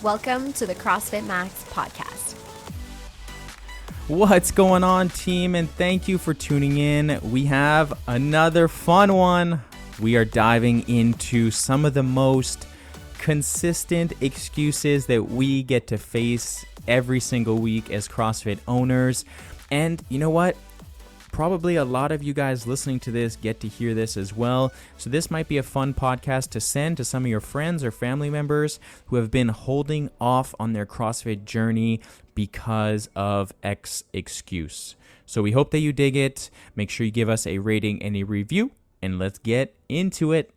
Welcome to the CrossFit Max podcast. What's going on, team? And thank you for tuning in. We have another fun one. We are diving into some of the most consistent excuses that we get to face every single week as CrossFit owners. And you know what? Probably a lot of you guys listening to this get to hear this as well. So this might be a fun podcast to send to some of your friends or family members who have been holding off on their CrossFit journey because of X excuse. So we hope that you dig it. Make sure you give us a rating and a review, and let's get into it.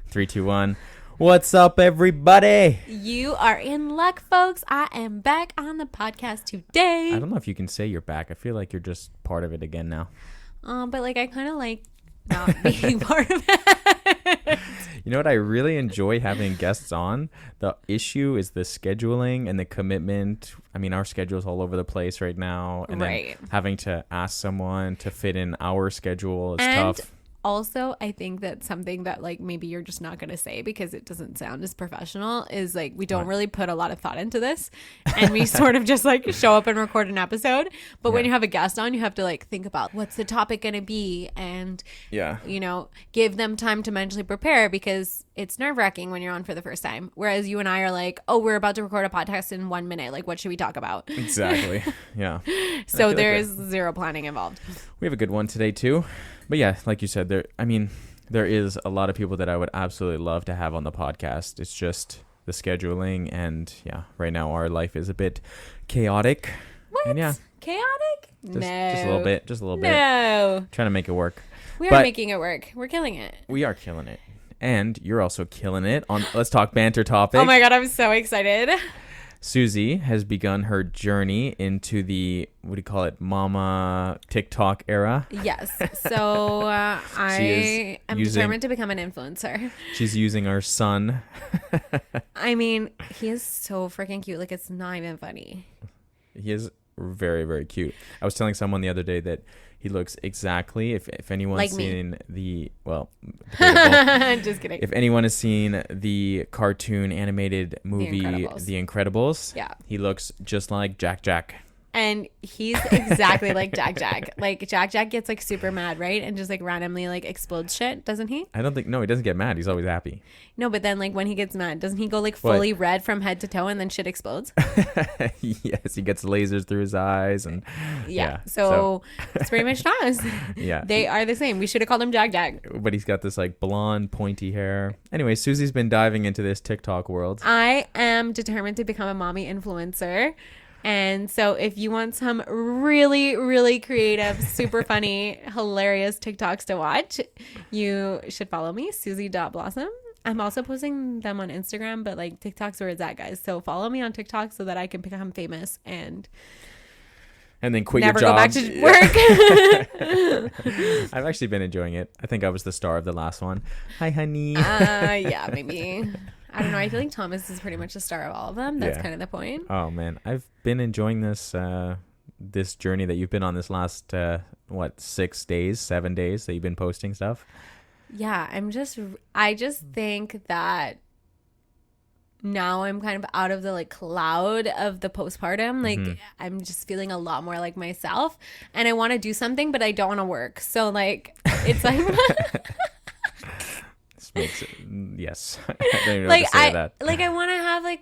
Three, two, one. What's up, everybody? You are in luck, folks. I am back on the podcast today. I don't know if you can say you're back. I feel like you're just part of it again now. But I kind of like not being part of it. You know what? I really enjoy having guests on. The issue is the scheduling and the commitment. I mean, our schedule's all over the place right now. And right. Then having to ask someone to fit in our schedule is tough. Also, I think that something that maybe you're just not going to say because it doesn't sound as professional is we don't really put a lot of thought into this, and we sort of just show up and record an episode. But when you have a guest on, you have to think about what's the topic going to be, and give them time to mentally prepare because it's nerve-wracking when you're on for the first time. Whereas you and I are we're about to record a podcast in 1 minute. What should we talk about? Exactly. Yeah. So there's zero planning involved. We have a good one today too. But yeah, like you said, there is a lot of people that I would absolutely love to have on the podcast. It's just the scheduling, and right now our life is a bit chaotic. What? And chaotic? Just a little bit. No. Trying to make it work. We are making it work. We're killing it. We are killing it. And you're also killing it on Let's Talk Banter topic. Oh my God, I'm so excited. Susie has begun her journey into the, mama TikTok era. Yes. So I am determined to become an influencer. She's using our son. I mean, he is so freaking cute. It's not even funny. He is very, very cute. I was telling someone the other day that he looks exactly, if anyone's seen just kidding. If anyone has seen the cartoon animated movie The Incredibles, he looks just like Jack. And he's exactly like Jack. Jack gets super mad, right? And just randomly explodes shit, doesn't he? I don't think, no, he doesn't get mad. He's always happy. No, but then when he gets mad, doesn't he go fully red from head to toe and then shit explodes? Yes, he gets lasers through his eyes. And so it's pretty much Thomas. Yeah. They are the same. We should have called him Jack. But he's got this blonde, pointy hair. Anyway, Susie's been diving into this TikTok world. I am determined to become a mommy influencer. And so if you want some really, really creative, super funny, hilarious TikToks to watch, you should follow me, Susie.Blossom. I'm also posting them on Instagram, but TikTok's where it's at, guys. So follow me on TikTok so that I can become famous and then quit never your job. Go back to work. I've actually been enjoying it. I think I was the star of the last one. Hi, honey. Yeah, maybe. I don't know. I feel like Thomas is pretty much the star of all of them. That's kind of the point. Oh, man. I've been enjoying this this journey that you've been on this last, 7 days that you've been posting stuff? Yeah, I just think that now I'm kind of out of the cloud of the postpartum. I'm just feeling a lot more like myself. And I want to do something, but I don't want to work. So it's Makes it, yes. I don't even know how to say that. I want to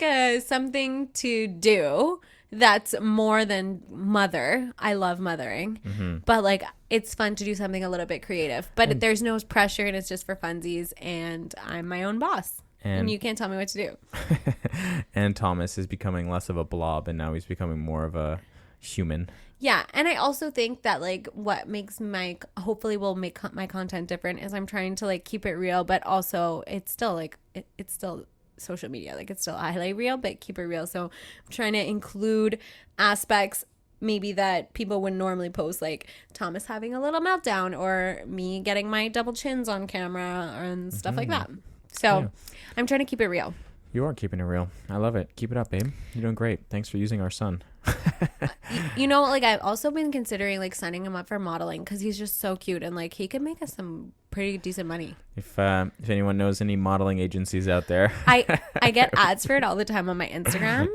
have something to do that's more than mother. I love mothering, but it's fun to do something a little bit creative. But there's no pressure, and it's just for funsies. And I'm my own boss, and you can't tell me what to do. And Thomas is becoming less of a blob, and now he's becoming more of a human. Yeah, and I also think that what makes hopefully will make my content different is I'm trying to keep it real, but also it's still it's still social media, it's still highlight reel, but keep it real. So I'm trying to include aspects maybe that people would normally post, Thomas having a little meltdown or me getting my double chins on camera and stuff like that. So I'm trying to keep it real. You are keeping it real. I love it. Keep it up, babe. You're doing great. Thanks for using our son. You know, like I've also been considering like signing him up for modeling because he's just so cute and like he could make us some pretty decent money. If anyone knows any modeling agencies out there, I get ads for it all the time on my Instagram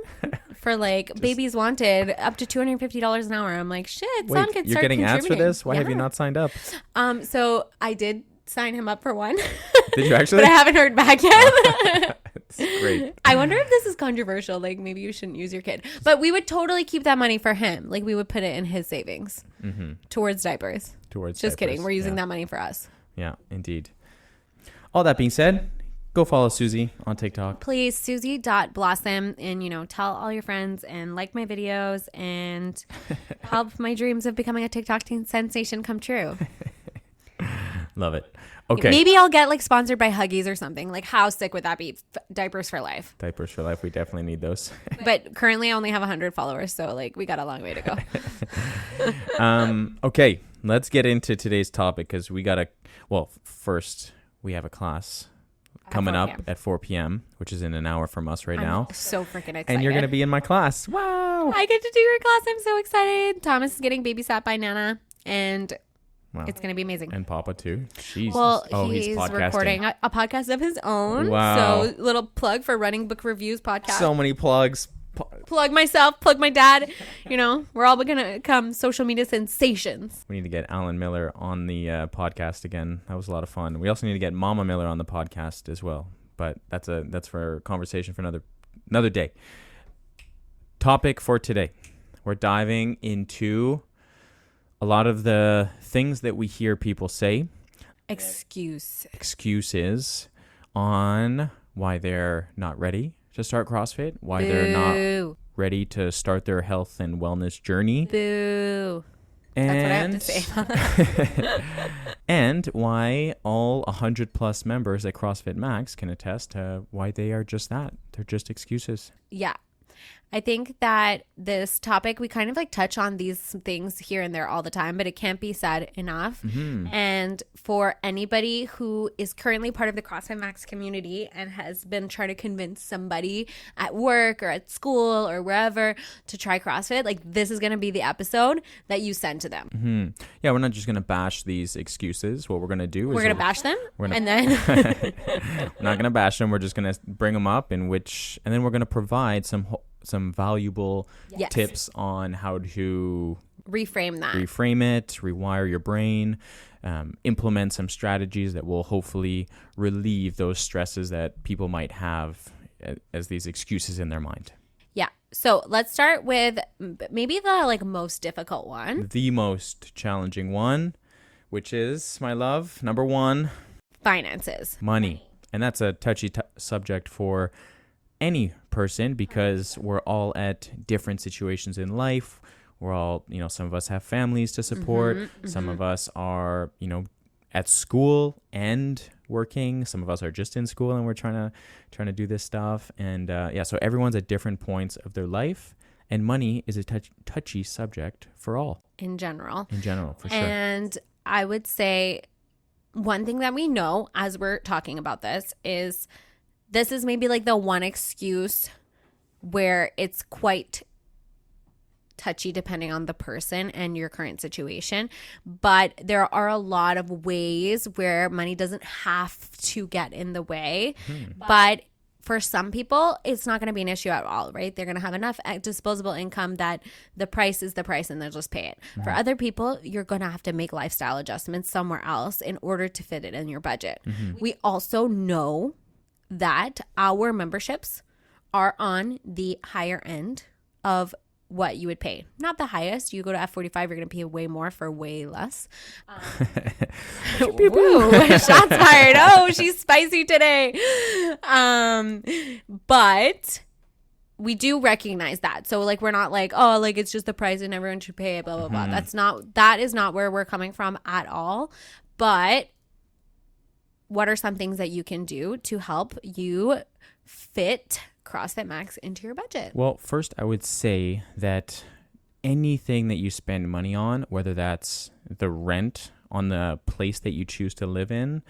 for like babies wanted up to $250 an hour. I'm like, shit, son could you're start getting ads for this? Why have you Yeah. not signed up? So I did sign him up for one. Did you actually? But I haven't heard back yet. It's great. I wonder if this is controversial. Like maybe you shouldn't use your kid. But we would totally keep that money for him. Like we would put it in his savings towards diapers. Just kidding. We're using that money for us. Yeah, indeed. All that being said, go follow Susie on TikTok. Please, Susie.blossom, and tell all your friends and like my videos and help my dreams of becoming a TikTok sensation come true. Love it. Okay. Maybe I'll get like sponsored by Huggies or something. Like how sick would that be? Diapers for life. Diapers for life. We definitely need those. But currently I only have 100 followers. So like we got a long way to go. Okay. Let's get into today's topic because first we have a class coming up at 4 p.m., which is in an hour from us right now. So freaking excited. And you're going to be in my class. Wow. I get to do your class. I'm so excited. Thomas is getting babysat by Nana. And it's going to be amazing. And Papa too. Jesus. Well, he's podcasting. recording a podcast of his own. Wow. So little plug for Running Book Reviews podcast. So many plugs. Plug myself, plug my dad. We're all going to become social media sensations. We need to get Alan Miller on the podcast again. That was a lot of fun. We also need to get Mama Miller on the podcast as well. But that's for a conversation for another day. Topic for today. We're diving into a lot of the things that we hear people say. Excuses on why they're not ready to start CrossFit, why they're not ready to start their health and wellness journey. Boo. That's what I have to say. And why all 100 plus members at CrossFit Max can attest to why they are just that. They're just excuses. Yeah. I think that this topic, we kind of like touch on these things here and there all the time, but it can't be said enough. And for anybody who is currently part of the CrossFit Max community and has been trying to convince somebody at work or at school or wherever to try CrossFit, like this is going to be the episode that you send to them. Yeah, we're not just going to bash these excuses. What we're going to do is we're going to bash them. And then we're not going to bash them. We're just going to bring them up and then we're going to provide some valuable tips on how to reframe it, rewire your brain, implement some strategies that will hopefully relieve those stresses that people might have as these excuses in their mind. Yeah. So let's start with maybe the most difficult one. The most challenging one, which is, my love, number one. Finances. Money. And that's a touchy subject for any person because we're all at different situations in life. We're all, some of us have families to support. Some of us are, at school and working. Some of us are just in school and we're trying to do this stuff. And so everyone's at different points of their life. And money is a touchy subject for all. In general, for sure. And I would say one thing that we know as we're talking about this is maybe like the one excuse where it's quite touchy depending on the person and your current situation. But there are a lot of ways where money doesn't have to get in the way. But for some people, it's not going to be an issue at all, right? They're going to have enough disposable income that the price is the price and they'll just pay it. For other people, you're going to have to make lifestyle adjustments somewhere else in order to fit it in your budget. We also know that our memberships are on the higher end of what you would pay. Not the highest. You go to F45, you're going to pay way more for way less. Woo, shots fired. Oh, she's spicy today. But we do recognize that. So we're not like, oh, it's just the price and everyone should pay it, blah, blah, blah. That is not where we're coming from at all. But what are some things that you can do to help you fit CrossFit Max into your budget? Well, first I would say that anything that you spend money on, whether that's the rent on the place that you choose to live in,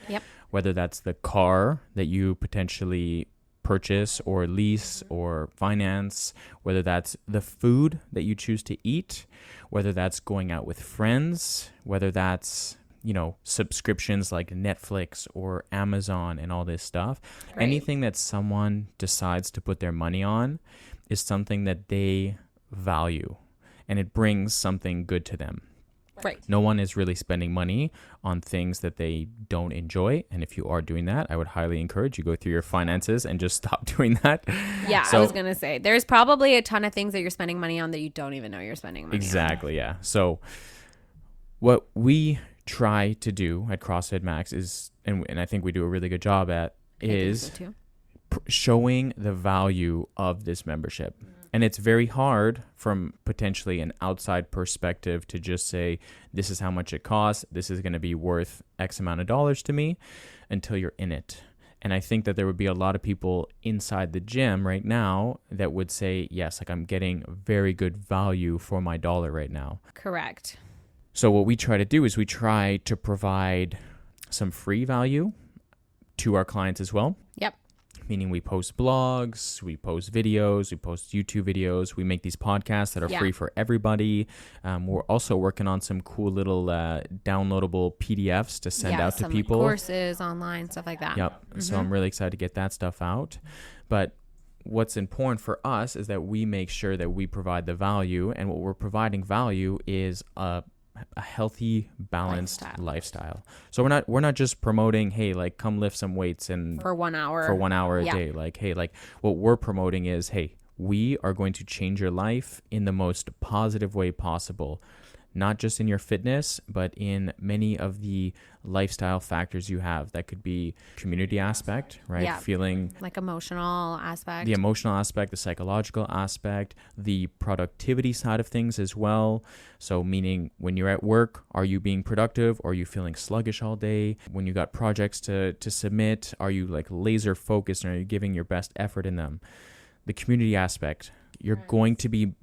whether that's the car that you potentially purchase or lease or finance, whether that's the food that you choose to eat, whether that's going out with friends, whether that's, subscriptions like Netflix or Amazon and all this stuff. Right. Anything that someone decides to put their money on is something that they value, and it brings something good to them. Right. No one is really spending money on things that they don't enjoy. And if you are doing that, I would highly encourage you go through your finances and just stop doing that. Yeah, I was going to say, there's probably a ton of things that you're spending money on that you don't even know you're spending money on. Exactly, yeah. So what we try to do at CrossFit Max is, and I think we do a really good job at, is showing the value of this membership. And it's very hard from potentially an outside perspective to just say, this is how much it costs. This is going to be worth X amount of dollars to me, until you're in it. And I think that there would be a lot of people inside the gym right now that would say, yes, like I'm getting very good value for my dollar right now. Correct. So what we try to do is we try to provide some free value to our clients as well. Yep. Meaning we post blogs, we post videos, we post YouTube videos, we make these podcasts that are free for everybody. We're also working on some cool little downloadable PDFs to send out to people. Courses online, stuff like that. Yep. Mm-hmm. So I'm really excited to get that stuff out. But what's important for us is that we make sure that we provide the value, and what we're providing value is a healthy, balanced lifestyle. So we're not just promoting, hey, like come lift some weights and for 1 hour a day. Like, hey, like what we're promoting is, hey, we are going to change your life in the most positive way possible. Not just in your fitness, but in many of the lifestyle factors you have. That could be community aspect, right? Yeah. Feeling like emotional aspect. The emotional aspect, the psychological aspect, the productivity side of things as well. So meaning when you're at work, are you being productive? Or are you feeling sluggish all day? When you got projects to submit, are you like laser focused, and are you giving your best effort in them? The community aspect, you're going to be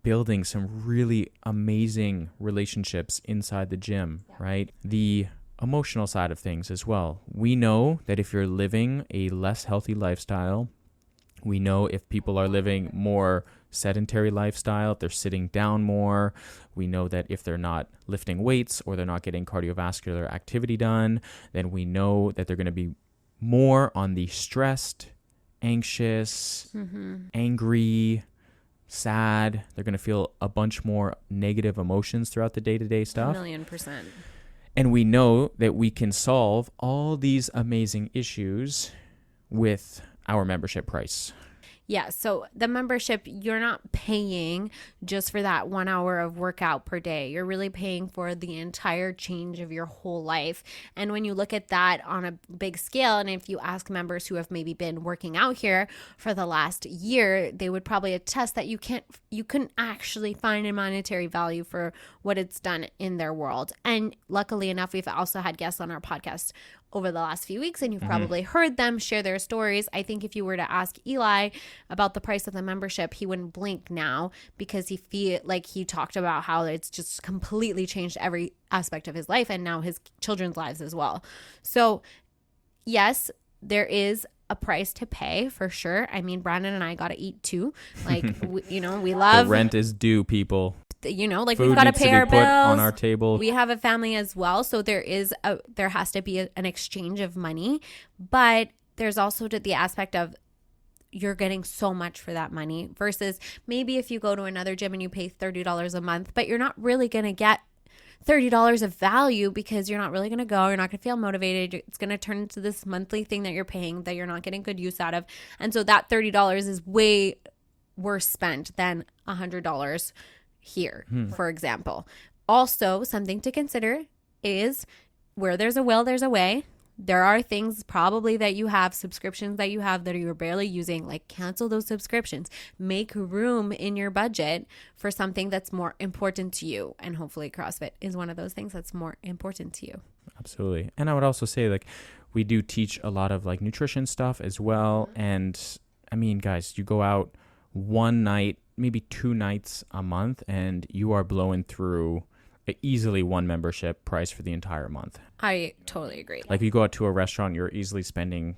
building some really amazing relationships inside the gym, right? The emotional side of things as well. We know that if you're living a less healthy lifestyle, we know if people are living more sedentary lifestyle, if they're sitting down more, we know that if they're not lifting weights or they're not getting cardiovascular activity done, then we know that they're going to be more on the stressed, anxious, angry, sad. They're going to feel a bunch more negative emotions throughout the day-to-day stuff. 1,000,000%. And we know that we can solve all these amazing issues with our membership price. Yeah, so the membership, you're not paying just for that 1 hour of workout per day. You're really paying for the entire change of your whole life. And when you look at that on a big scale, and if you ask members who have maybe been working out here for the last year, they would probably attest that you couldn't actually find a monetary value for what it's done in their world. And luckily enough, we've also had guests on our podcast over the last few weeks, and you've probably heard them share their stories. I think if you were to ask Eli about the price of the membership, he wouldn't blink now, because he talked about how it's just completely changed every aspect of his life, and now his children's lives as well. So yes, there is a price to pay for sure. I mean, Brandon and I got to eat too. Like, we love. The rent is due, people. We've got to pay our bills on our table. We have a family as well, so there has to be an exchange of money, but there's also the aspect of you're getting so much for that money versus maybe if you go to another gym and you pay $30 a month, but you're not really going to get $30 of value because you're not really going to go. You're not going to feel motivated. It's going to turn into this monthly thing that you're paying that you're not getting good use out of, and so that $30 is way worse spent than $100 here, for example. Also, something to consider is where there's a will, there's a way. There are things probably that you have, subscriptions that you have that you're barely using, like cancel those subscriptions. Make room in your budget for something that's more important to you. And hopefully CrossFit is one of those things that's more important to you. Absolutely. And I would also say, like, we do teach a lot of like nutrition stuff as well. And I mean, guys, you go out one night, maybe 2 nights a month, and you are blowing through easily one membership price for the entire month. I totally agree. Like, you go out to a restaurant, you're easily spending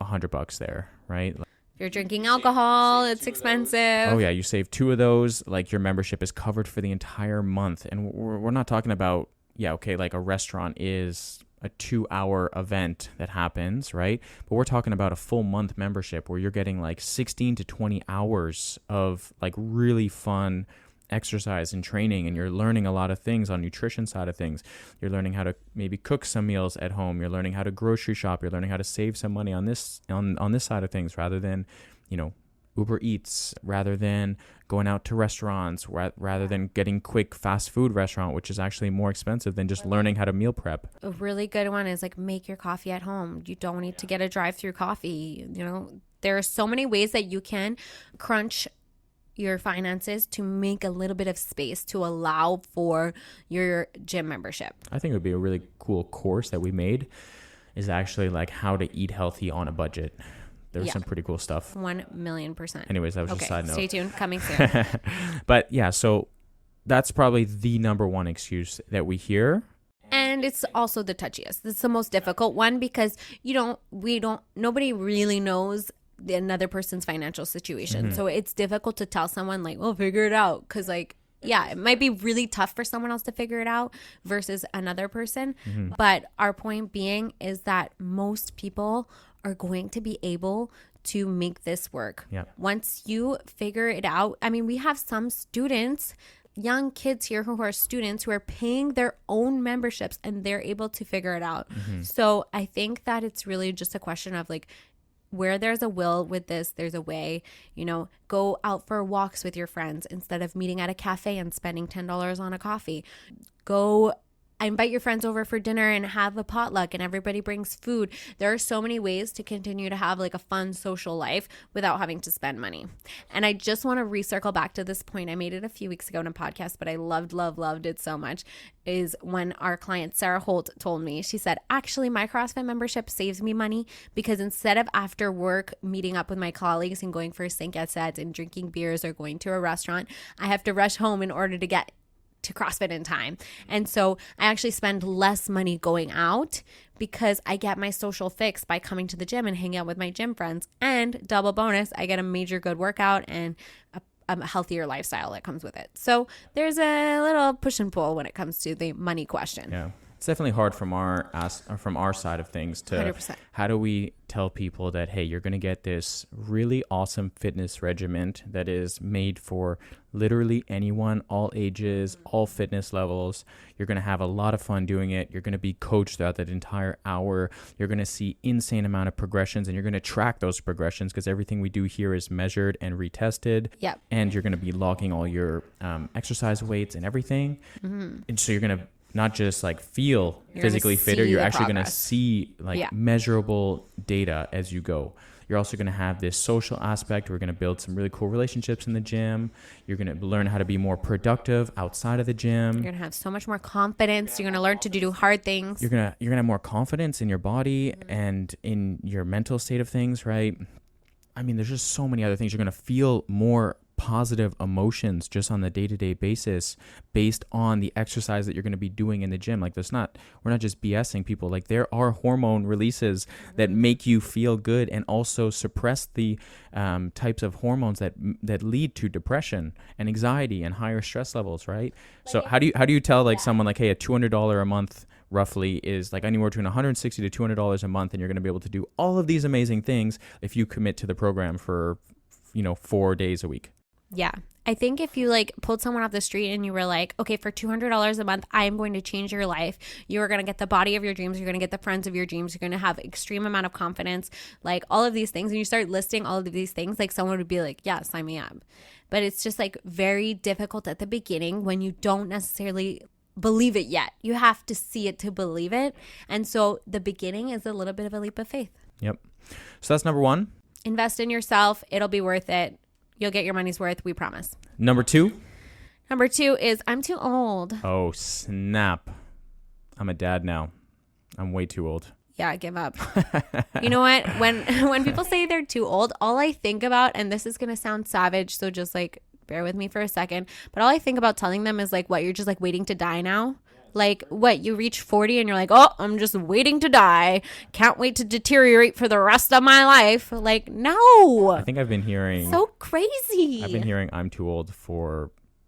$100 there, right? If you're drinking alcohol, it's expensive. Oh yeah, you save 2 of those, like your membership is covered for the entire month. And we're not talking about, like a restaurant is a 2-hour event that happens, right? But we're talking about a full month membership where you're getting like 16 to 20 hours of like really fun exercise and training, and you're learning a lot of things on nutrition side of things. You're learning how to maybe cook some meals at home. You're learning how to grocery shop. You're learning how to save some money on this side of things, rather than, Uber Eats, rather than going out to restaurants, rather than getting quick fast food restaurant, which is actually more expensive than just learning how to meal prep. A really good one is like make your coffee at home. You don't need to get a drive-through coffee. There are so many ways that you can crunch your finances to make a little bit of space to allow for your gym membership. I think it would be a really cool course that we made is actually like how to eat healthy on a budget. There's some pretty cool stuff. 1,000,000%. Anyways, that was just a side note. Stay tuned. Coming soon. But yeah, so that's probably the number one excuse that we hear. And it's also the touchiest. It's the most difficult one because nobody really knows another person's financial situation. Mm-hmm. So it's difficult to tell someone like, well, figure it out. Because it might be really tough for someone else to figure it out versus another person. Mm-hmm. But our point being is that most people are going to be able to make this work. Yeah. Once you figure it out, we have some students, young kids here who are students who are paying their own memberships and they're able to figure it out. Mm-hmm. So I think that it's really just a question of like, where there's a will with this, there's a way. Go out for walks with your friends instead of meeting at a cafe and spending $10 on a coffee. Go invite your friends over for dinner and have a potluck and everybody brings food. There are so many ways to continue to have like a fun social life without having to spend money. And I just want to recircle back to this point. I made it a few weeks ago in a podcast, but I loved it so much, is when our client Sarah Holt told me, she said, actually my CrossFit membership saves me money because instead of after work meeting up with my colleagues and going for 5 sets and drinking beers or going to a restaurant, I have to rush home in order to get to CrossFit in time. And so I actually spend less money going out because I get my social fix by coming to the gym and hanging out with my gym friends. And double bonus, I get a major good workout and a healthier lifestyle that comes with it. So there's a little push and pull when it comes to the money question. Yeah. It's definitely hard from our side of things to 100%. How do we tell people that, hey, you're going to get this really awesome fitness regimen that is made for literally anyone, all ages, all fitness levels. You're going to have a lot of fun doing it. You're going to be coached throughout that entire hour. You're going to see insane amount of progressions and you're going to track those progressions because everything we do here is measured and retested. Yep. And you're going to be logging all your exercise weights and everything. Mm-hmm. And so you're going to not just like feel physically fitter, you're actually going to see like measurable data as you go. You're also going to have this social aspect. We're going to build some really cool relationships in the gym. You're going to learn how to be more productive outside of the gym. You're going to have so much more confidence. You're going to learn to do hard things. You're going to have more confidence in your body and in your mental state of things, right? There's just so many other things. You're going to feel more positive emotions just on the day-to-day basis based on the exercise that you're going to be doing in the gym. Like we're not just BSing people. Like there are hormone releases that make you feel good and also suppress the types of hormones that lead to depression and anxiety and higher stress levels, right? So how do you tell like someone like, hey, a $200 a month roughly is like anywhere between $160 to $200 a month and you're going to be able to do all of these amazing things if you commit to the program for 4 days a week. Yeah. I think if you like pulled someone off the street and you were like, okay, for $200 a month, I am going to change your life. You are going to get the body of your dreams. You're going to get the friends of your dreams. You're going to have extreme amount of confidence, like all of these things. And you start listing all of these things, like someone would be like, yeah, sign me up. But it's just like very difficult at the beginning when you don't necessarily believe it yet. You have to see it to believe it. And so the beginning is a little bit of a leap of faith. Yep. So that's number one. Invest in yourself. It'll be worth it. You'll get your money's worth. We promise. Number two is I'm too old. Oh, snap. I'm a dad now. I'm way too old. Yeah, give up. You know what? When people say they're too old, all I think about, and this is going to sound savage, so just like bear with me for a second, but all I think about telling them is like, what, you're just like waiting to die now? Like, what, you reach 40 and you're like, oh, I'm just waiting to die. Can't wait to deteriorate for the rest of my life. Like, no. I think I've been hearing... So crazy. I've been hearing I'm too old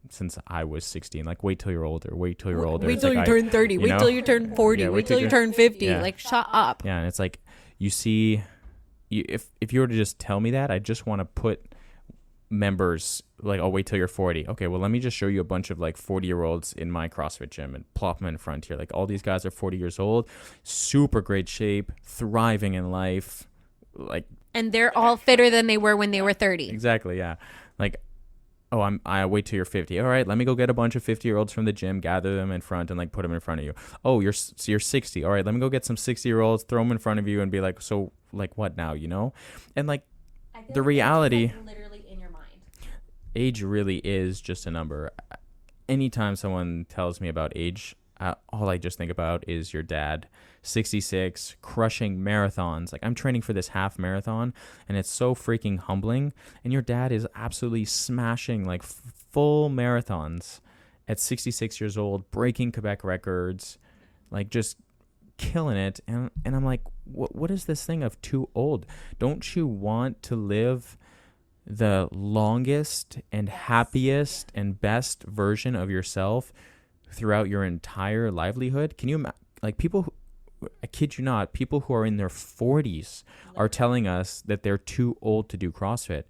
since I was 16. Like, wait till you're older. Wait till you're older. Wait till you turn 30. Wait till you turn 40. Wait till you turn 50. Yeah. Like, shut up. Yeah, and it's like, you see... If you were to just tell me that, I just want to put members like, oh, wait till you're 40. Okay, well, let me just show you a bunch of like 40-year-olds in my CrossFit gym and plop them in front here. Like, all these guys are 40 years old, super great shape, thriving in life, like, and they're all fitter than they were when they were 30. Exactly, yeah. Like, oh, I wait till you're 50. All right, let me go get a bunch of 50-year-olds from the gym, gather them in front, and like put them in front of you. Oh, you're 60. All right, let me go get some 60-year-olds, throw them in front of you, and be like, so like what now? You know, and like the reality. Like literally in your mind. Age really is just a number. Anytime someone tells me about age, all I just think about is your dad, 66, crushing marathons. Like, I'm training for this half marathon, and it's so freaking humbling. And your dad is absolutely smashing like full marathons at 66 years old, breaking Quebec records, like just killing it. And I'm like, what is this thing of too old? Don't you want to live the longest and happiest and best version of yourself throughout your entire livelihood? Can you like people who, I kid you not, people who are in their 40s are telling us that they're too old to do CrossFit.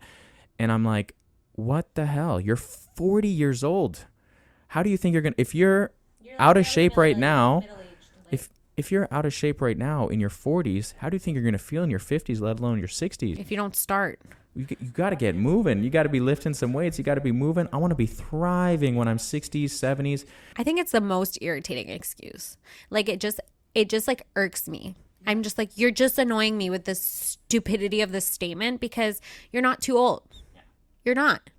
And I'm like, what the hell? You're 40 years old. How do you think you're going to, if you're out of shape right now, if you're out of shape right now in your 40s, how do you think you're going to feel in your 50s, let alone your 60s? If you don't start. You got to get moving. You got to be lifting some weights. You got to be moving. I want to be thriving when I'm 60s, 70s. I think it's the most irritating excuse. Like, it just like irks me. I'm just like, you're just annoying me with the stupidity of this statement because you're not too old. You're not.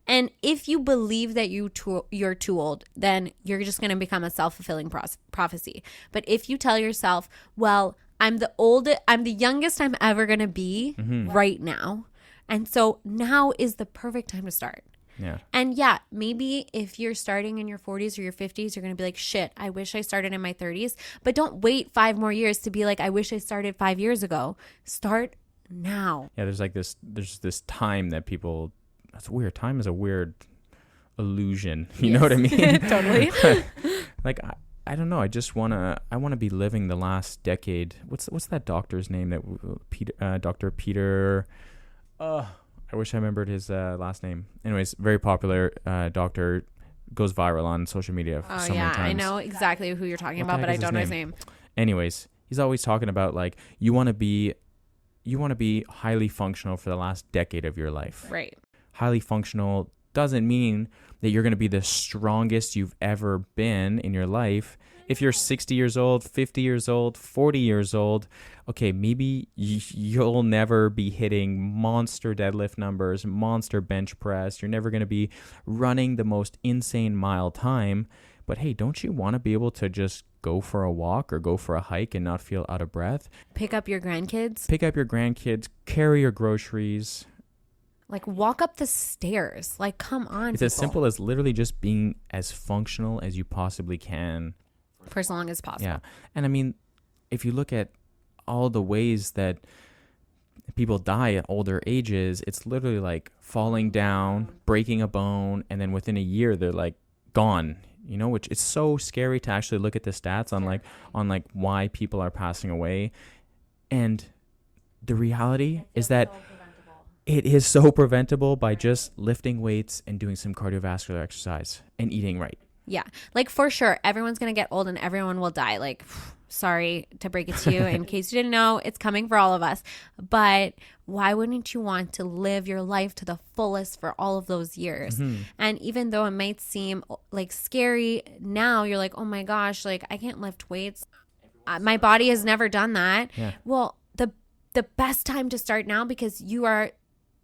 And if you believe that you're too old, then you're just going to become a self-fulfilling prophecy. But if you tell yourself, well, I'm the youngest I'm ever going to be right now. And so now is the perfect time to start. Yeah. And yeah, maybe if you're starting in your 40s or your 50s, you're going to be like, shit, I wish I started in my 30s. But don't wait 5 more years to be like, I wish I started 5 years ago. Start now. Yeah, there's this time that people, that's weird. Time is a weird illusion. You know what I mean? Totally. Like, I don't know. I want to be living the last decade. What's that doctor's name that Dr. Peter... I wish I remembered his last name. Anyways, very popular doctor, goes viral on social media so many times. I know exactly who you're talking about, but I don't know his name. Anyways, he's always talking about like you want to be highly functional for the last decade of your life. Right. Highly functional doesn't mean that you're going to be the strongest you've ever been in your life. If you're 60 years old, 50 years old, 40 years old, okay, maybe you'll never be hitting monster deadlift numbers, monster bench press. You're never going to be running the most insane mile time. But hey, don't you want to be able to just go for a walk or go for a hike and not feel out of breath? Pick up your grandkids, carry your groceries. Like, walk up the stairs. Like, come on, It's people. as simple as literally just being as functional as you possibly can. For as long as possible. Yeah. And I mean, if you look at all the ways that people die at older ages, it's literally like falling down, breaking a bone, and then within a year they're like gone, you know, which is so scary to actually look at the stats on why people are passing away. And the reality is that it is so preventable by just lifting weights and doing some cardiovascular exercise and eating right. Yeah. Like, for sure, everyone's going to get old and everyone will die. Like, sorry to break it to you. In case you didn't know, it's coming for all of us. But why wouldn't you want to live your life to the fullest for all of those years? Mm-hmm. And even though it might seem like scary now, you're like, oh my gosh, like, I can't lift weights. My body has never done that. Yeah. Well, the best time to start now, because you are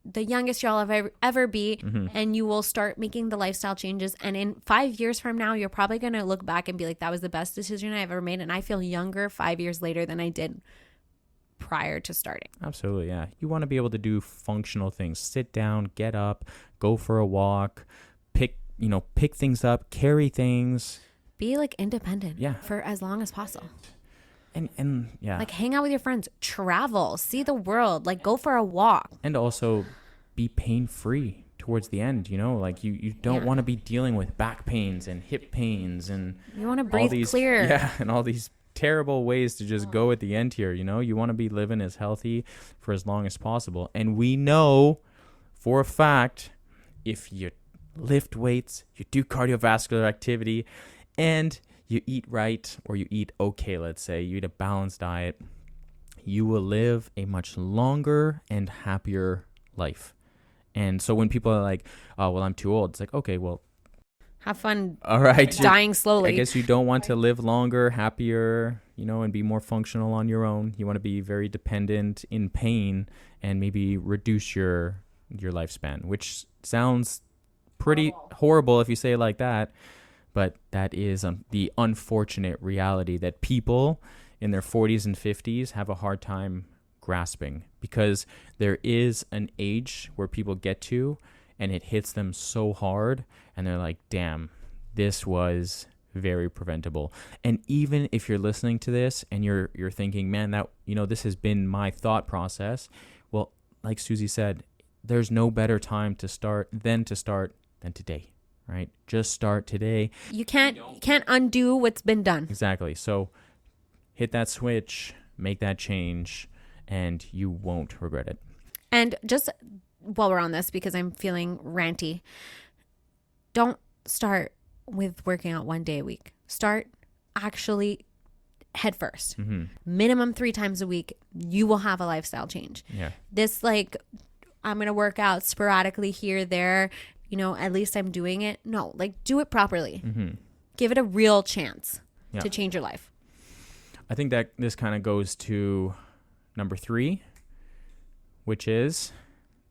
the youngest you'll ever be, and you will start making the lifestyle changes. And in 5 years from now, you're probably going to look back and be like, that was the best decision I ever made. And I feel younger 5 years later than I did prior to starting. Absolutely, yeah. You want to be able to do functional things. Sit down, get up, go for a walk, pick things up, carry things. be like independent Yeah. for as long as possible. And yeah. Like hang out with your friends, travel, see the world, like go for a walk. And also be pain-free towards the end, you know, like you don't want to be dealing with back pains and hip pains and You want to all breathe these, clear. yeah, and all these terrible ways to just go at the end here, you know. You want to be living as healthy for as long as possible. And we know for a fact, if you lift weights, you do cardiovascular activity, and you eat right, or you eat okay, let's say, you eat a balanced diet, you will live a much longer and happier life. And so when people are like, oh, well, I'm too old, it's like, okay, well, have fun. All right. Dying slowly. I guess you don't want to live longer, happier, you know, and be more functional on your own. You want to be very dependent in pain and maybe reduce your lifespan, which sounds pretty horrible if you say it like that. But that is the unfortunate reality that people in their 40s and 50s have a hard time grasping, because there is an age where people get to and it hits them so hard and they're like, damn, this was very preventable. And even if you're listening to this and you're thinking, man, that, you know, this has been my thought process. Well, like Susie said, there's no better time to start than today, right? Just start today. You can't undo what's been done. Exactly. So hit that switch, make that change, and you won't regret it. And just while we're on this, because I'm feeling ranty, don't start with working out 1 day a week. Start actually head first. Mm-hmm. Minimum 3 times a week, you will have a lifestyle change. Yeah. This like, I'm going to work out sporadically here, there, you know, at least I'm doing it. No, like do it properly. Mm-hmm. Give it a real chance Yeah. to change your life. I think that this kind of goes to number 3, which is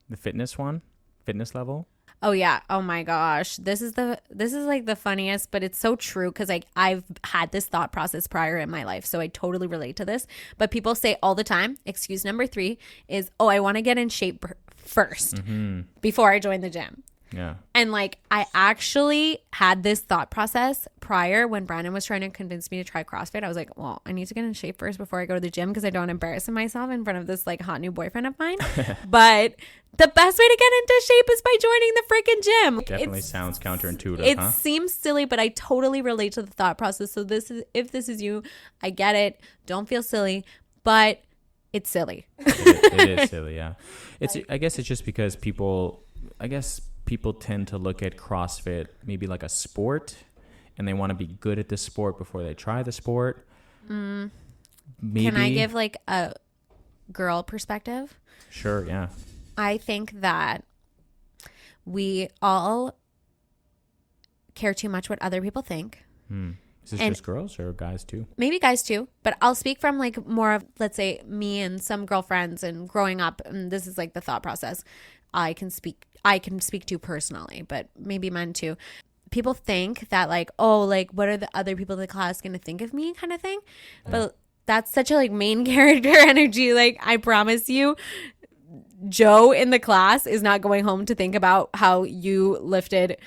the fitness level. Oh yeah. Oh my gosh. This is like the funniest, but it's so true, because like I've had this thought process prior in my life, so I totally relate to this. But people say all the time, excuse number 3 is, oh, I want to get in shape first before I join the gym. Yeah. And like I actually had this thought process prior when Brandon was trying to convince me to try CrossFit. I was like, well, I need to get in shape first before I go to the gym, because I don't embarrass myself in front of this like hot new boyfriend of mine. But the best way to get into shape is by joining the freaking gym. Definitely sounds counterintuitive. It seems silly, but I totally relate to the thought process. So if this is you, I get it. Don't feel silly, but it's silly. It is silly, yeah. I guess it's just because people tend to look at CrossFit maybe like a sport, and they want to be good at the sport before they try the sport. Maybe. Can I give like a girl perspective? Sure, yeah. I think that we all care too much what other people think. Is this just girls or guys too? Maybe guys too, but I'll speak from like more of, let's say, me and some girlfriends and growing up, and this is like the thought process I can speak to personally, but maybe men too. People think that like, oh, like what are the other people in the class going to think of me kind of thing. Yeah. But that's such a like main character energy. Like I promise you, Joe in the class is not going home to think about how you lifted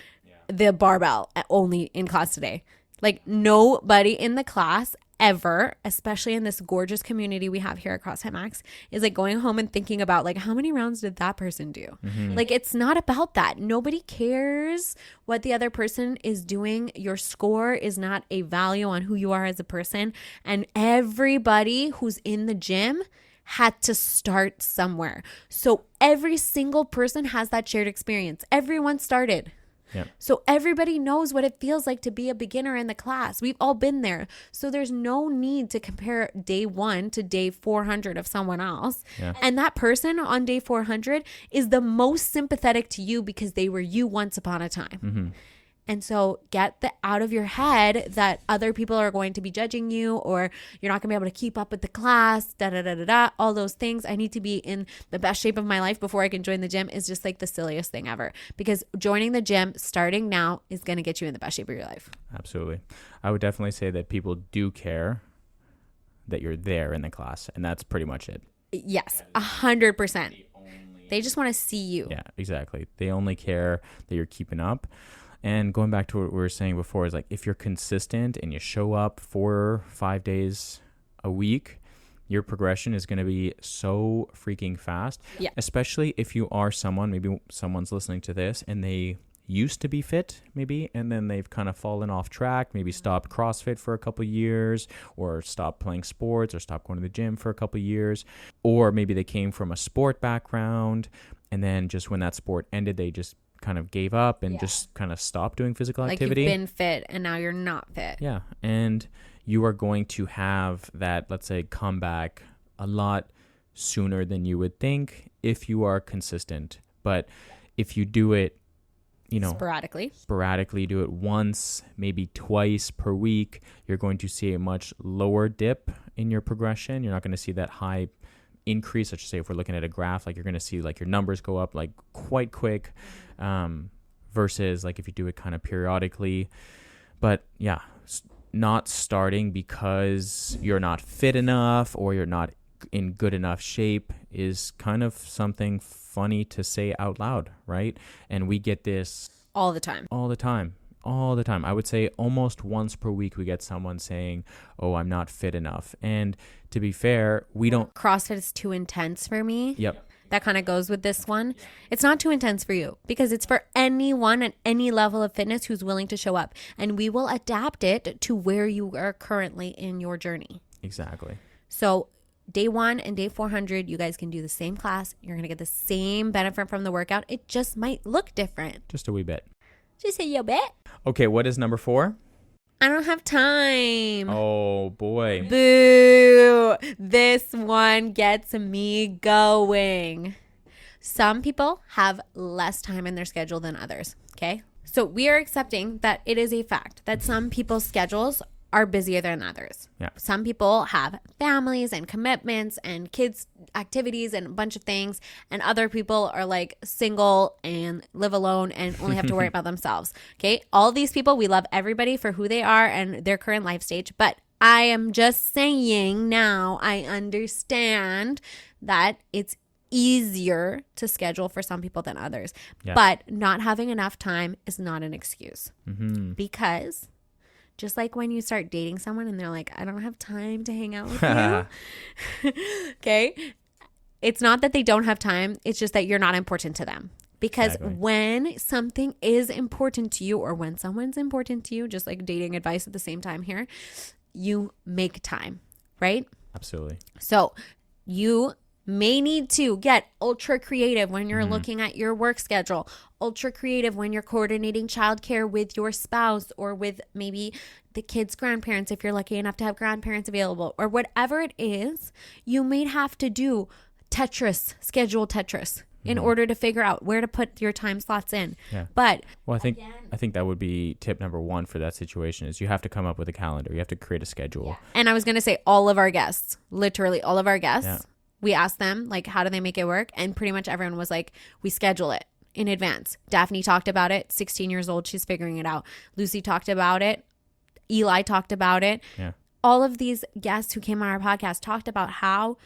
the barbell only in class today. Like nobody in the class ever, especially in this gorgeous community we have here at CrossFit Max, is like going home and thinking about like how many rounds did that person do. Like it's not about that. Nobody cares what the other person is doing. Your score is not a value on who you are as a person. And everybody who's in the gym had to start somewhere. So every single person has that shared experience. Everyone started. Yeah. So everybody knows what it feels like to be a beginner in the class. We've all been there. So there's no need to compare day 1 to day 400 of someone else. Yeah. And that person on day 400 is the most sympathetic to you because they were you once upon a time. And so get out of your head that other people are going to be judging you, or you're not going to be able to keep up with the class, all those things. I need to be in the best shape of my life before I can join the gym is just like the silliest thing ever, because joining the gym starting now is going to get you in the best shape of your life. Absolutely. I would definitely say that people do care that you're there in the class, and that's pretty much it. Yes, 100%. They just want to see you. Yeah, exactly. They only care that you're keeping up. And going back to what we were saying before is like, if you're consistent and you show up 4 or 5 days a week, your progression is going to be so freaking fast. Yeah. Especially if you are someone, maybe someone's listening to this and they used to be fit maybe, and then they've kind of fallen off track, maybe stopped CrossFit for a couple years, or stopped playing sports, or stopped going to the gym for a couple years, or maybe they came from a sport background and then just when that sport ended, they just kind of gave up and just kind of stopped doing physical activity. Like you've been fit and now you're not fit. Yeah. And you are going to have that, let's say, comeback a lot sooner than you would think if you are consistent. But if you do it, sporadically do it once, maybe twice per week, you're going to see a much lower dip in your progression. You're not going to see that high increase. Let's just say if we're looking at a graph, like you're going to see like your numbers go up like quite quick, versus like if you do it kind of periodically. But yeah, not starting because you're not fit enough or you're not in good enough shape is kind of something funny to say out loud, right? And we get this all the time. I would say almost once per week we get someone saying, oh, I'm not fit enough. And to be fair, we don't... CrossFit is too intense for me. Yep. That kind of goes with this one. It's not too intense for you because it's for anyone at any level of fitness who's willing to show up. And we will adapt it to where you are currently in your journey. Exactly. So day 1 and day 400, you guys can do the same class. You're going to get the same benefit from the workout. It just might look different. Just a wee bit. Just a little bit. Okay, what is number 4? I don't have time. Oh, boy. Boo. This one gets me going. Some people have less time in their schedule than others, okay? So we are accepting that it is a fact that some people's schedules are busier than others. Yeah. Some people have families and commitments and kids activities and a bunch of things, and other people are like single and live alone and only have to worry about themselves. Okay? All these people, we love everybody for who they are and their current life stage, but I am just saying now I understand that it's easier to schedule for some people than others. Yeah. But not having enough time is not an excuse. Because just like when you start dating someone and they're like, I don't have time to hang out with you. Okay. It's not that they don't have time. It's just that you're not important to them. Because when something is important to you or when someone's important to you, just like dating advice at the same time here, you make time, right? Absolutely. So you may need to get ultra creative when you're looking at your work schedule, ultra creative when you're coordinating childcare with your spouse or with maybe the kids' grandparents if you're lucky enough to have grandparents available, or whatever it is. You may have to do schedule Tetris in order to figure out where to put your time slots in. Yeah. But I think that would be tip number 1 for that situation is you have to come up with a calendar. You have to create a schedule. Yeah. And I was going to say literally all of our guests, we asked them, like, how do they make it work? And pretty much everyone was like, we schedule it in advance. Daphne talked about it. 16 years old. She's figuring it out. Lucy talked about it. Eli talked about it. Yeah. All of these guests who came on our podcast talked about how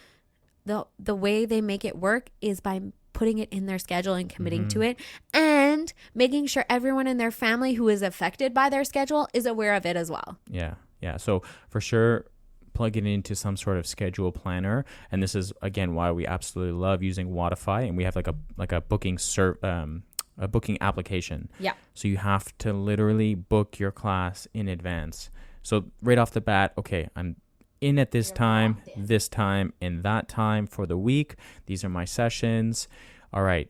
the way they make it work is by putting it in their schedule and committing to it and making sure everyone in their family who is affected by their schedule is aware of it as well. Yeah. Yeah. So for sure, plug it into some sort of schedule planner, and this is again why we absolutely love using Wodify, and we have like a booking a booking application. Yeah. So you have to literally book your class in advance. So right off the bat, okay, I'm in at this time, and that time for the week. These are my sessions. All right.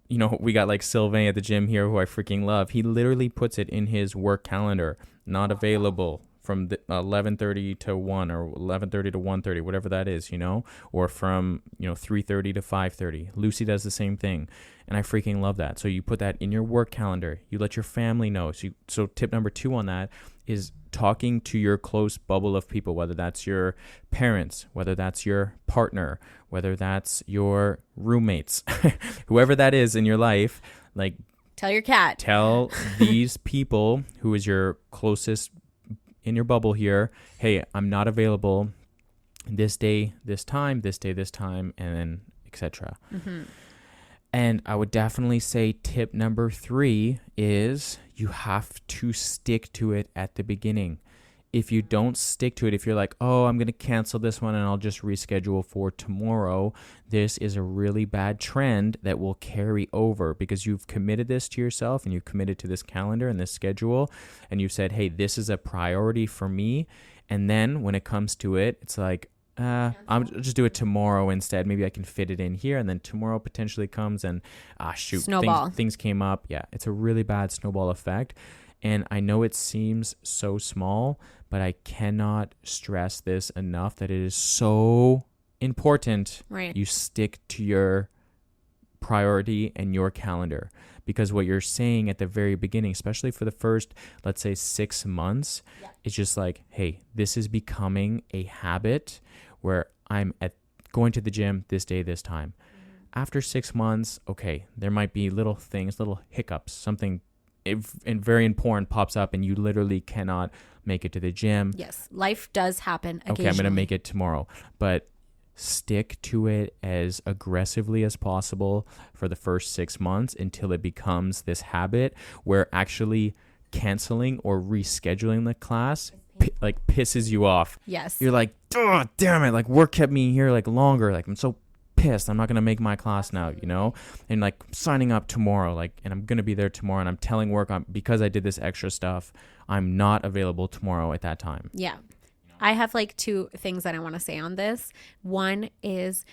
You know, we got like Sylvain at the gym here who I freaking love. He literally puts it in his work calendar, not available from 11:30 to 1 or 11:30 to 1:30, whatever that is, you know, or from, 3:30 to 5:30. Lucy does the same thing. And I freaking love that. So you put that in your work calendar. You let your family know. So tip number 2 on that is talking to your close bubble of people, whether that's your parents, whether that's your partner, whether that's your roommates, whoever that is in your life, like tell your cat. Tell these people who is your closest in your bubble here, hey, I'm not available this day, this time, and then etc. And I would definitely say tip number 3 is you have to stick to it at the beginning. If you don't stick to it, if you're like, oh, I'm going to cancel this one and I'll just reschedule for tomorrow, this is a really bad trend that will carry over because you've committed this to yourself and you've committed to this calendar and this schedule and you've said, hey, this is a priority for me. And then when it comes to it, it's like, I'll just do it tomorrow instead. Maybe I can fit it in here. And then tomorrow potentially comes and shoot, snowball. Things came up. Yeah, it's a really bad snowball effect. And I know it seems so small, but I cannot stress this enough that it is so important. Right. You stick to your priority and your calendar, because what you're saying at the very beginning, especially for the first, let's say 6 months, it's just like, hey, this is becoming a habit where I'm going to the gym this day, this time. After 6 months, okay, there might be little things, little hiccups, something and very important pops up and you literally cannot make it to the gym. Yes, life does happen occasionally. Okay, I'm going to make it tomorrow. But stick to it as aggressively as possible for the first 6 months until it becomes this habit where actually canceling or rescheduling the class pisses you off. Yes. You're like, oh, damn it. Like, work kept me here longer. I'm so pissed. I'm not going to make my class now, and signing up tomorrow, and I'm going to be there tomorrow and I'm telling work because I did this extra stuff, I'm not available tomorrow at that time. Yeah. I have 2 things that I want to say on this. One is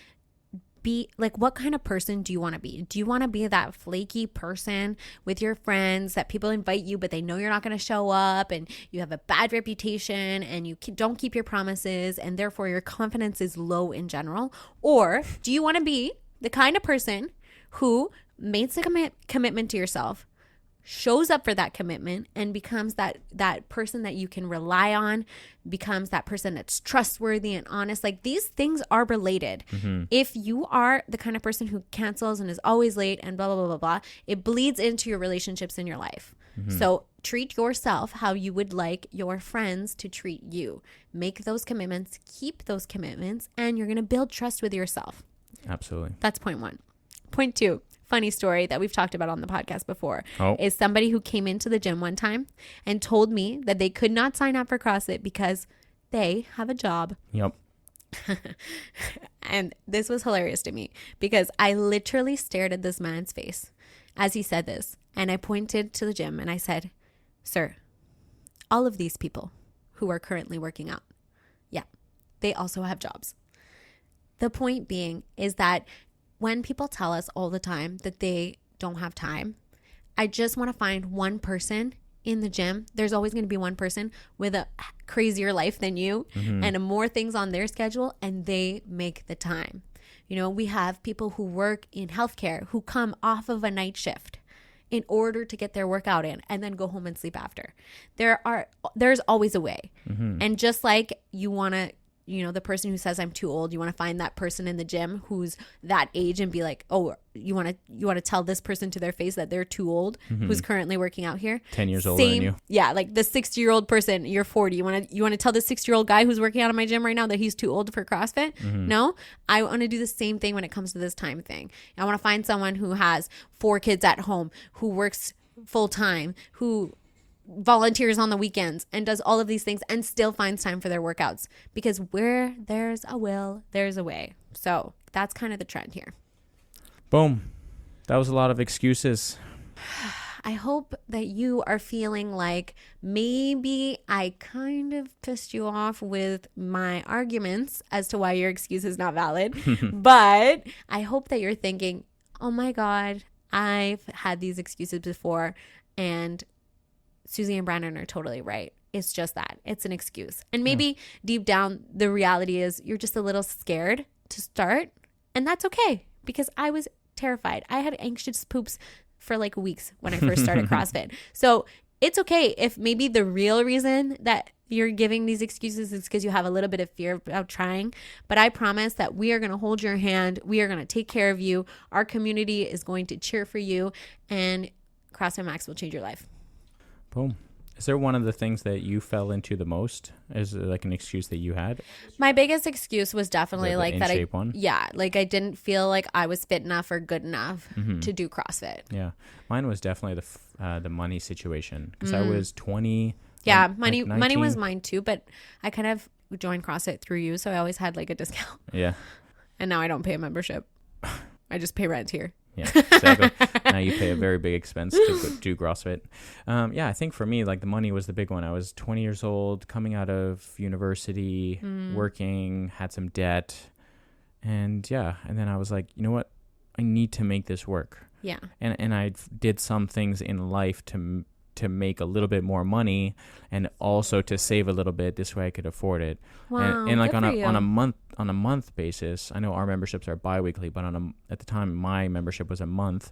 what kind of person do you want to be? Do you want to be that flaky person with your friends that people invite you, but they know you're not going to show up and you have a bad reputation and you don't keep your promises and therefore your confidence is low in general? Or do you want to be the kind of person who makes a commitment to yourself, shows up for that commitment and becomes that person that you can rely on, becomes that person that's trustworthy and honest? These things are related. Mm-hmm. If you are the kind of person who cancels and is always late and blah, blah, blah, blah, blah, it bleeds into your relationships in your life. Mm-hmm. So treat yourself how you would like your friends to treat you. Make those commitments, keep those commitments, and you're going to build trust with yourself. Absolutely. That's point 1. Point 2. Funny story that we've talked about on the podcast before is somebody who came into the gym one time and told me that they could not sign up for CrossFit because they have a job. Yep. And this was hilarious to me because I literally stared at this man's face as he said this. And I pointed to the gym and I said, sir, all of these people who are currently working out, they also have jobs. The point being is that when people tell us all the time that they don't have time, I just want to find one person in the gym. There's always going to be one person with a crazier life than you and more things on their schedule, and they make the time. We have people who work in healthcare who come off of a night shift in order to get their workout in and then go home and sleep after. There's always a way. Mm-hmm. And just like you want to, the person who says I'm too old, you want to find that person in the gym who's that age and be like, oh, you want to tell this person to their face that they're too old, who's currently working out here. 10 years older than you. Yeah, the 60-year-old person, you're 40. You want to tell the 60-year-old guy who's working out in my gym right now that he's too old for CrossFit? Mm-hmm. No, I want to do the same thing when it comes to this time thing. I want to find someone who has 4 kids at home, who works full time, who volunteers on the weekends and does all of these things and still finds time for their workouts, because where there's a will, there's a way. So that's kind of the trend here. Boom. That was a lot of excuses. I hope that you are feeling like maybe I kind of pissed you off with my arguments as to why your excuse is not valid. But I hope that you're thinking, oh my God, I've had these excuses before and Susie and Brandon are totally right. It's just that. It's an excuse. And maybe deep down, the reality is you're just a little scared to start. And that's okay, because I was terrified. I had anxious poops for weeks when I first started CrossFit. So it's okay if maybe the real reason that you're giving these excuses is because you have a little bit of fear about trying. But I promise that we are going to hold your hand. We are going to take care of you. Our community is going to cheer for you. And CrossFit Max will change your life. Boom. Is there one of the things that you fell into the most? Is there like an excuse that you had? My biggest excuse was definitely like that. In-shape one? Yeah, like I didn't feel like I was fit enough or good enough Mm-hmm. to do CrossFit. Yeah, mine was definitely the money situation because I was 20. Yeah, like money was 19. mine too, but I kind of joined CrossFit through you, so I always had like a discount. Yeah. And now I don't pay a membership. I just pay rent here. Yeah, exactly. Now you pay a very big expense to do CrossFit. Yeah, I think for me, like the money was the big one. I was 20 years old, coming out of university, working, had some debt. And yeah, and then I was like, you know what? I need to make this work. Yeah. And I did some things in life to make a little bit more money and also to save a little bit. This way I could afford it. Wow, and like good for you. on a month basis, I know our memberships are bi-weekly, but at the time my membership was a month,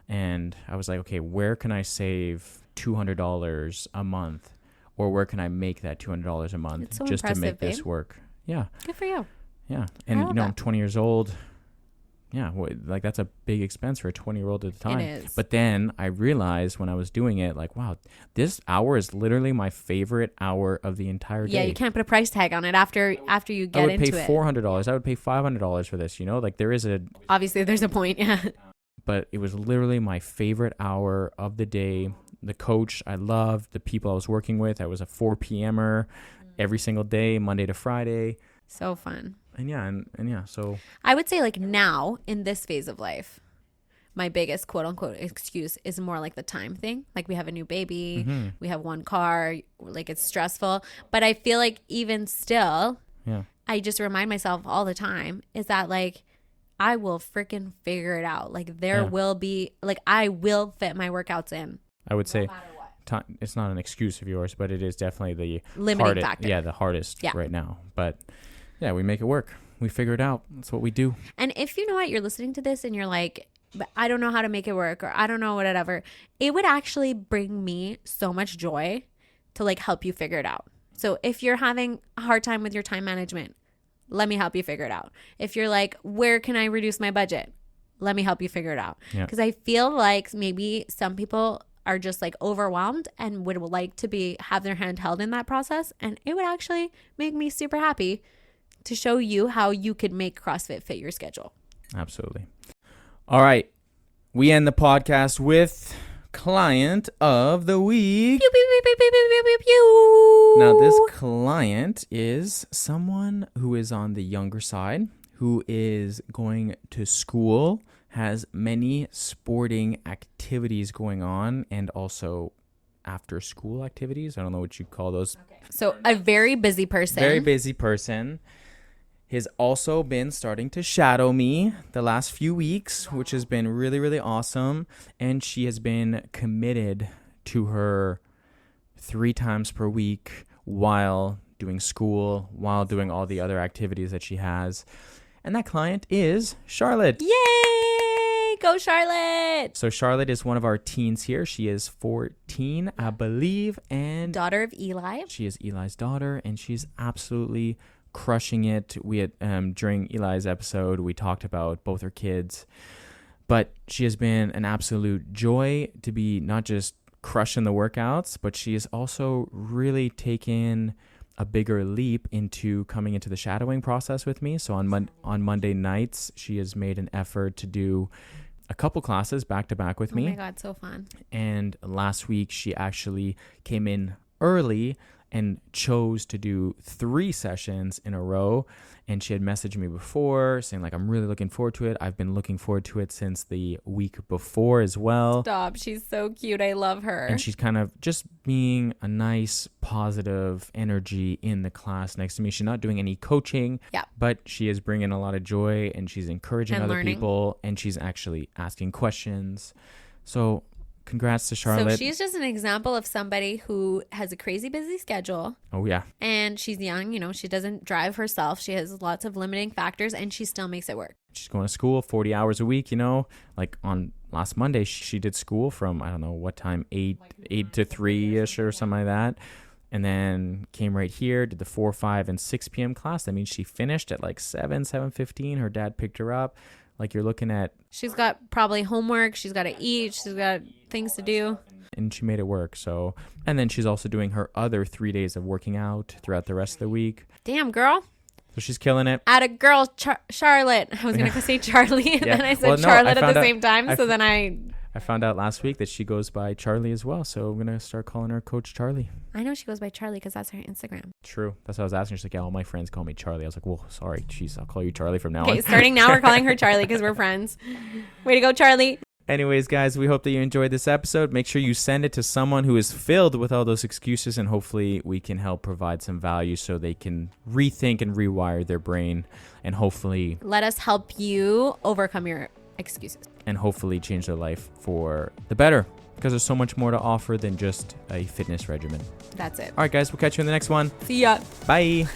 and I was like, okay, where can I save $200 a month, or where can I make that $200 a month It's so just to make impressive, this babe. work? Yeah. Good for you. Yeah. I And love you know, that. I'm 20 years old. Yeah, like that's a big expense for a 20-year-old at the time. It is. But then I realized when I was doing it, like, wow, this hour is literally my favorite hour of the entire day. Yeah, you can't put a price tag on it after you I get would into pay it. $400. I would pay $500 for this, you know? Like there is Obviously, there's a point. Yeah. but it was literally my favorite hour of the day. The coach I loved, the people I was working with. I was a 4 p.m.er every single day, Monday to Friday. So fun. And yeah, so I would say like now in this phase of life, my biggest quote unquote excuse is more like the time thing. Like we have a new baby, we have one car, like it's stressful. But I feel like even still, yeah. I just remind myself all the time is that like I will freaking figure it out. Like there Yeah. will be like I will fit my workouts in. I would say No matter what. it's not an excuse of yours, but it is definitely the Limiting hardest, factor. yeah, the hardest Yeah. right now. But yeah, we make it work. We figure it out. That's what we do. And if you know what, you're listening to this and you're like, but I don't know how to make it work or I don't know whatever, it would actually bring me so much joy to like help you figure it out. So if you're having a hard time with your time management, let me help you figure it out. If you're like, where can I reduce my budget? Let me help you figure it out. Yeah. Because I feel like maybe some people are just like overwhelmed and would like to have their hand held in that process. And it would actually make me super happy to show you how you could make CrossFit fit your schedule. Absolutely. All right. We end the podcast with client of the week. Pew, pew, pew, pew, pew, pew, pew, pew. Now, this client is someone who is on the younger side, who is going to school, has many sporting activities going on, and also after school activities. I don't know what you call those. So a very busy person. Very busy person. Has also been starting to shadow me the last few weeks, which has been really, really awesome. And she has been committed to her 3 times per week while doing school, while doing all the other activities that she has. And that client is Charlotte. Yay! Go Charlotte! So Charlotte is one of our teens here. She is 14, I believe, and Daughter of Eli. she is Eli's daughter, and she's absolutely crushing it. We had during Eli's episode, we talked about both her kids, but she has been an absolute joy to be not just crushing the workouts, but she is also really taken a bigger leap into coming into the shadowing process with me. So on Monday nights, she has made an effort to do a couple classes back to back with me. Oh my God, so fun. And last week, she actually came in early and chose to do 3 sessions in a row. And she had messaged me before saying like, I'm really looking forward to it. I've been looking forward to it since the week before as well. Stop. She's so cute. I love her. And she's kind of just being a nice, positive energy in the class next to me. She's not doing any coaching, Yeah. but she is bringing a lot of joy, and she's encouraging And other learning. people, and she's actually asking questions. So congrats to Charlotte. So she's just an example of somebody who has a crazy busy schedule Oh, yeah. and she's young. You know, she doesn't drive herself. She has lots of limiting factors and she still makes it work. She's going to school 40 hours a week, you know, like on last Monday, she did school from, I don't know what time, 8 to 3-ish or something like that. And then came right here, did the 4, 5, and 6 p.m. class. That means she finished at like 7:15. Her dad picked her up. Like you're looking at, She's got probably homework. She's got to eat. She's got things to do. and she made it work. So, and then she's also doing her other 3 days of working out throughout the rest of the week. Damn, girl. So she's killing it. At a girl, Charlotte. I was going to say Charlie, and then I said Charlotte at the same time. So then I found out last week that she goes by Charlie as well. So I'm going to start calling her Coach Charlie. I know she goes by Charlie because that's her Instagram. True. That's what I was asking. She's like, yeah, all my friends call me Charlie. I was like, well, sorry. Jeez, I'll call you Charlie from now on. Okay, starting now, we're calling her Charlie because we're friends. Way to go, Charlie. Anyways, guys, we hope that you enjoyed this episode. Make sure you send it to someone who is filled with all those excuses, and hopefully we can help provide some value so they can rethink and rewire their brain, and hopefully let us help you overcome your excuses. And hopefully change their life for the better, because there's so much more to offer than just a fitness regimen. That's it. All right, guys, we'll catch you in the next one. See ya. Bye.